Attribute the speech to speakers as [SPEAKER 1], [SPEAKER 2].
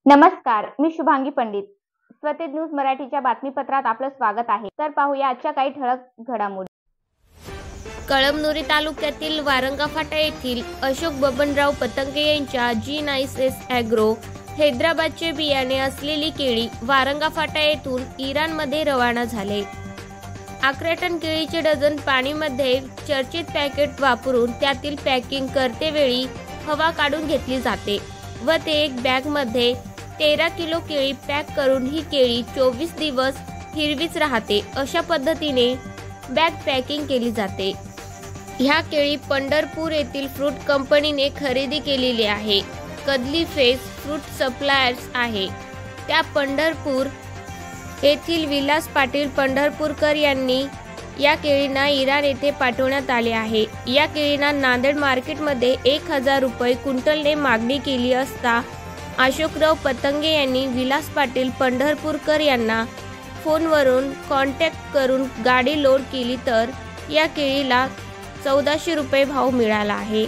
[SPEAKER 1] नमस्कार, मी शुभांगी पंडित. स्वतेज न्यूज मराठीच्या बातमीपत्रात आपलं स्वागत आहे. तर पाहूया आजच्या काही ठळक घडामोडी.
[SPEAKER 2] कळमनुरी तालुक्यातील वारंगा फाटा येथील अशोक बबनराव पतंगे यांच्या G9S ॲग्रो हैदराबादचे बियाणे असलेली केळी वारंगा फाटा येथून इराणमध्ये रवाना झाले. 11 टन केळीचे डझन पाणीमध्ये चर्चित पॅकेट वापरून त्यातील पॅकिंग करतेवेळी हवा काढून घेतली जाते व ते एक बॅगमध्ये 13 किलो केळी पॅक करून ही केळी 24 दिवस हिरवीच राहते अशा पद्धतीने बॅग पॅकिंग केली जाते. ह्या केळी पंढरपूर येथील फ्रूट कंपनीने खरेदी केलेली आहे. कदली फेस फ्रूट सप्लायर्स आहे त्या पंढरपूर येथील विलास पाटील पंढरपूरकर यांनी या केळींना इराण येथे पाठवण्यात आले आहे. या केळींना नांदेड मार्केटमध्ये 1000 रुपये क्विंटलने मागणी केली असता अशोकराव पतंगे यांनी विलास पाटील पंढरपूरकर यांना फोनवरून कॉन्टॅक्ट करून गाडी लोड केली तर या केळीला 1400 रुपये भाव मिळाला आहे.